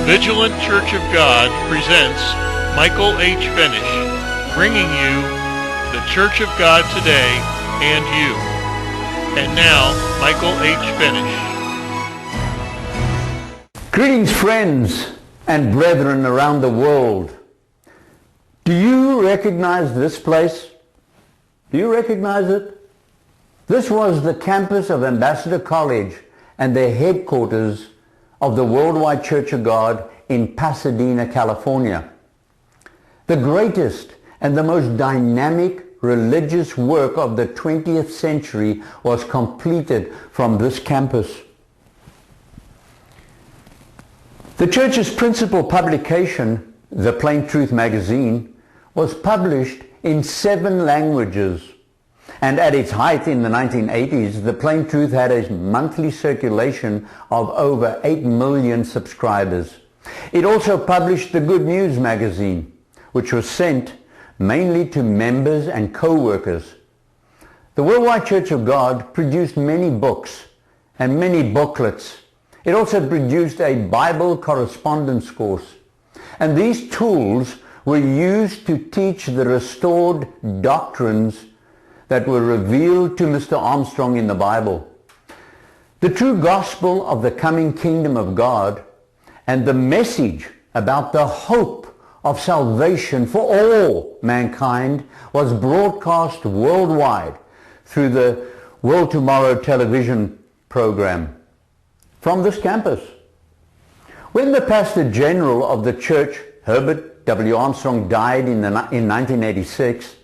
Vigilant Church of God presents Michael H. Venish, bringing you the Church of God today and you. And now, Michael H. Venish. Greetings, friends and brethren around the world. Do you recognize this place? Do you recognize it? This was the campus of Ambassador College and the headquarters of the Worldwide Church of God in Pasadena, California. The greatest and the most dynamic religious work of the 20th century was completed from this campus. The church's principal publication, The Plain Truth magazine, was published in 7 languages. And at its height in the 1980s, The Plain Truth had a monthly circulation of over 8 million subscribers. It also published the Good News magazine, which was sent mainly to members and co-workers. The Worldwide Church of God produced many books and many booklets. It also produced a Bible correspondence course. And these tools were used to teach the restored doctrines that were revealed to Mr. Armstrong in the Bible. The true gospel of the coming kingdom of God and the message about the hope of salvation for all mankind was broadcast worldwide through the World Tomorrow television program from this campus. When the Pastor General of the church, Herbert W. Armstrong, died in 1986,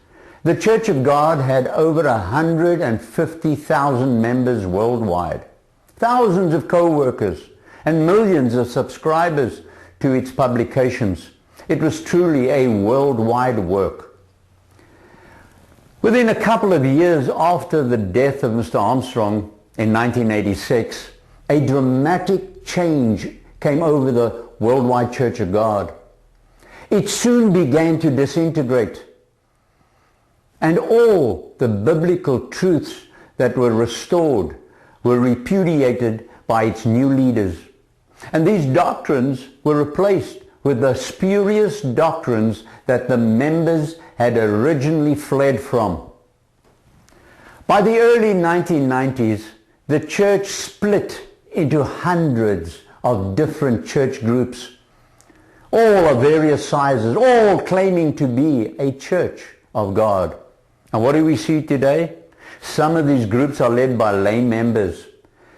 the Church of God had over 150,000 members worldwide, thousands of co-workers, and millions of subscribers to its publications. It was truly a worldwide work. Within a couple of years after the death of Mr. Armstrong in 1986, a dramatic change came over the Worldwide Church of God. It soon began to disintegrate, and all the biblical truths that were restored were repudiated by its new leaders. And these doctrines were replaced with the spurious doctrines that the members had originally fled from. By the early 1990s, the church split into hundreds of different church groups, all of various sizes, all claiming to be a church of God. And what do we see today? Some of these groups are led by lay members,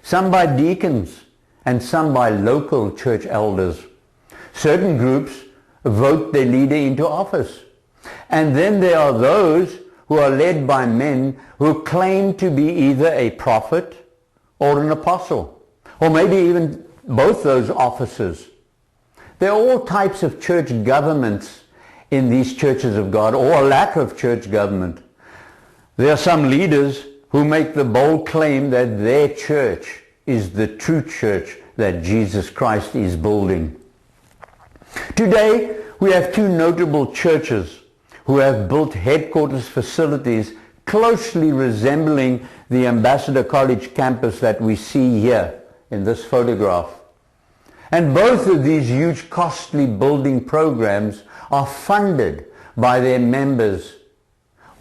some by deacons, and some by local church elders. Certain groups vote their leader into office. And then there are those who are led by men who claim to be either a prophet or an apostle, or maybe even both those offices. There are all types of church governments in these churches of God, or a lack of church government. There are some leaders who make the bold claim that their church is the true church that Jesus Christ is building. Today, we have 2 notable churches who have built headquarters facilities closely resembling the Ambassador College campus that we see here in this photograph. And both of these huge costly building programs are funded by their members.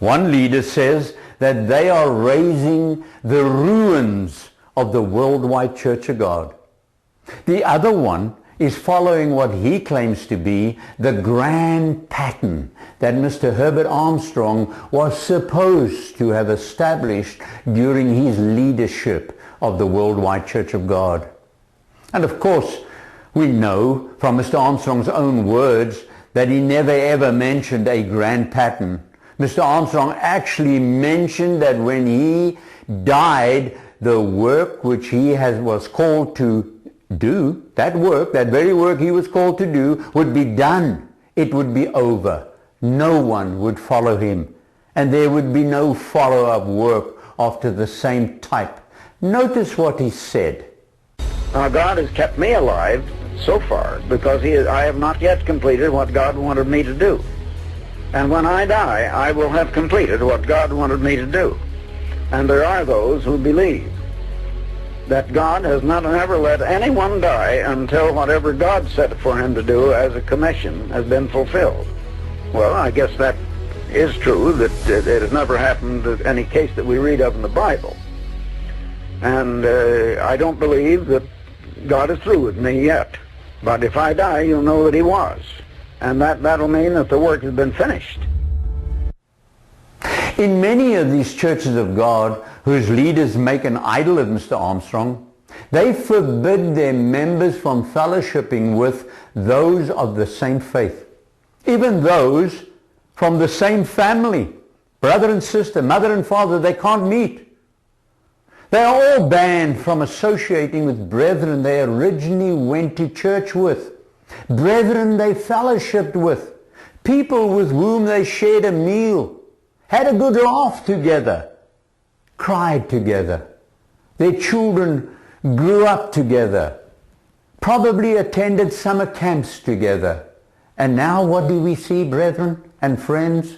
One leader says that they are raising the ruins of the Worldwide Church of God. The other one is following what he claims to be the grand pattern that Mr. Herbert Armstrong was supposed to have established during his leadership of the Worldwide Church of God. And of course, we know from Mr. Armstrong's own words that he never ever mentioned a grand pattern. Mr. Armstrong actually mentioned that when he died, the work which he was called to do, that very work he was called to do, would be done. It would be over. No one would follow him. And there would be no follow-up work after the same type. Notice what he said. God has kept me alive so far because I have not yet completed what God wanted me to do. And when I die, I will have completed what God wanted me to do. And there are those who believe that God has not ever let anyone die until whatever God set for him to do as a commission has been fulfilled. Well, I guess that is true, that it has never happened in any case that we read of in the Bible. And I don't believe that God is through with me yet. But if I die, you'll know that he was. And that'll mean that the work has been finished. In many of these churches of God, whose leaders make an idol of Mr. Armstrong, they forbid their members from fellowshipping with those of the same faith, even those from the same family, brother and sister, mother and father. They can't meet. They are all banned from associating with brethren they originally went to church with, brethren they fellowshipped with, people with whom they shared a meal, had a good laugh together, cried together. Their children grew up together, probably attended summer camps together. And now what do we see, brethren and friends?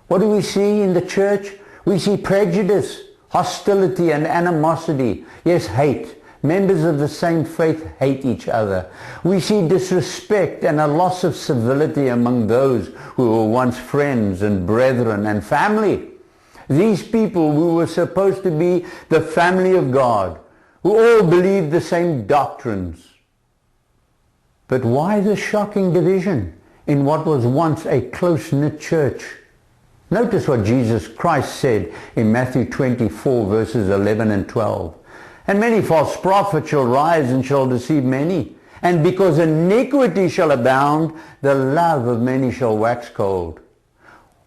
What do we see in the church? We see prejudice, hostility and animosity. Yes, hate. Members of the same faith hate each other. We see disrespect and a loss of civility among those who were once friends and brethren and family. These people who were supposed to be the family of God, who all believed the same doctrines. But why the shocking division in what was once a close-knit church? Notice what Jesus Christ said in Matthew 24 verses 11 and 12. And many false prophets shall rise and shall deceive many. And because iniquity shall abound, the love of many shall wax cold.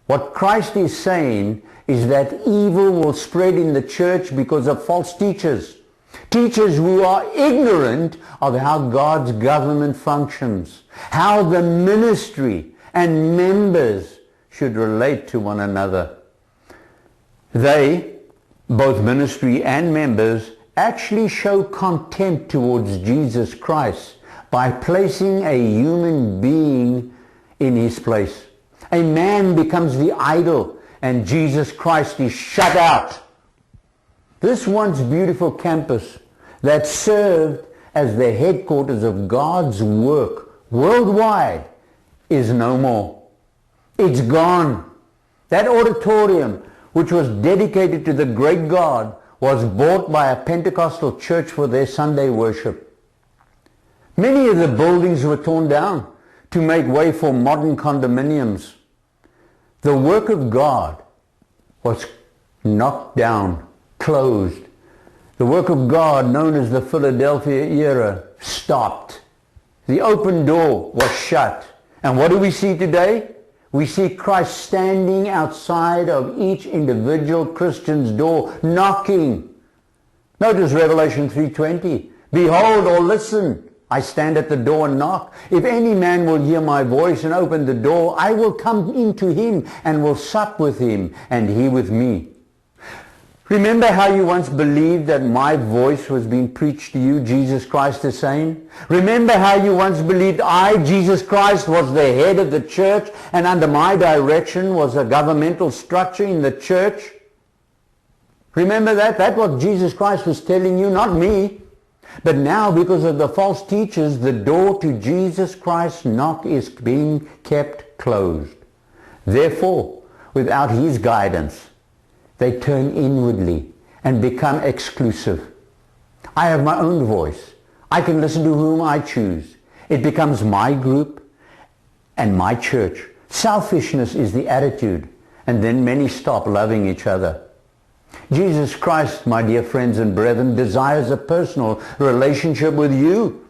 What Christ is saying is that evil will spread in the church because of false teachers. Teachers who are ignorant of how God's government functions, how the ministry and members should relate to one another. They, both ministry and members, actually show contempt towards Jesus Christ by placing a human being in his place. A man becomes the idol and Jesus Christ is shut out. This once beautiful campus that served as the headquarters of God's work worldwide is no more. It's gone. That auditorium, which was dedicated to the great God, was bought by a Pentecostal church for their Sunday worship. Many of the buildings were torn down to make way for modern condominiums. The work of God was knocked down, closed. The work of God, known as the Philadelphia era, stopped. The open door was shut. And what do we see today? We see Christ standing outside of each individual Christian's door, knocking. Notice Revelation 3:20. Behold, or listen, I stand at the door and knock. If any man will hear my voice and open the door, I will come into him and will sup with him and he with me. Remember how you once believed that my voice was being preached to you, Jesus Christ is saying? Remember how you once believed I, Jesus Christ, was the head of the church and under my direction was a governmental structure in the church? Remember that? That's what Jesus Christ was telling you, not me. But now, because of the false teachers, the door to Jesus Christ's knock is being kept closed. Therefore, without his guidance, they turn inwardly and become exclusive. I have my own voice. I can listen to whom I choose. It becomes my group and my church. Selfishness is the attitude, and then many stop loving each other. Jesus Christ, my dear friends and brethren, desires a personal relationship with you.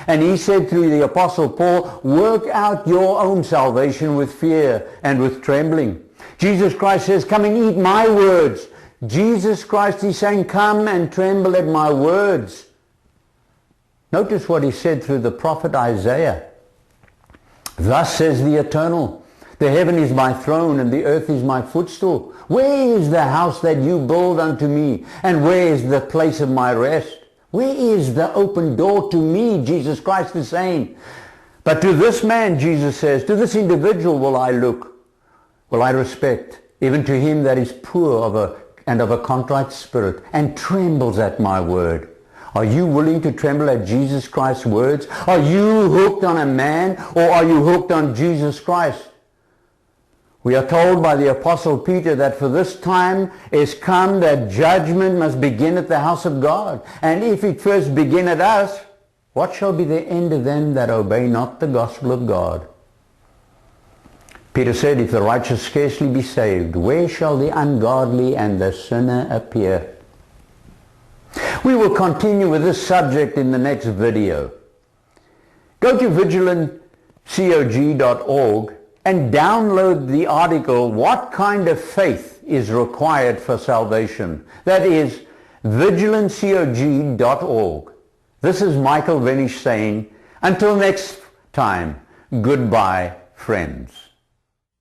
And he said through the Apostle Paul, work out your own salvation with fear and with trembling. Jesus Christ says, come and eat my words. Jesus Christ is saying, come and tremble at my words. Notice what he said through the prophet Isaiah. Thus says the Eternal, the heaven is my throne and the earth is my footstool. Where is the house that you build unto me? And where is the place of my rest? Where is the open door to me? Jesus Christ is saying. But to this man, Jesus says, to this individual will I look. Will I respect, even to him that is poor and of a contrite spirit, and trembles at my word. Are you willing to tremble at Jesus Christ's words? Are you hooked on a man, or are you hooked on Jesus Christ? We are told by the Apostle Peter that for this time is come that judgment must begin at the house of God. And if it first begin at us, what shall be the end of them that obey not the gospel of God? Peter said, if the righteous scarcely be saved, where shall the ungodly and the sinner appear? We will continue with this subject in the next video. Go to vigilantcog.org and download the article, What Kind of Faith is Required for Salvation? That is vigilantcog.org. This is Michael Venish saying, until next time, goodbye, friends.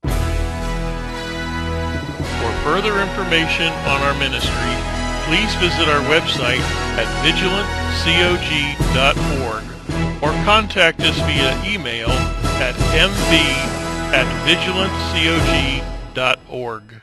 For further information on our ministry, please visit our website at vigilantcog.org or contact us via email at mv@vigilantcog.org.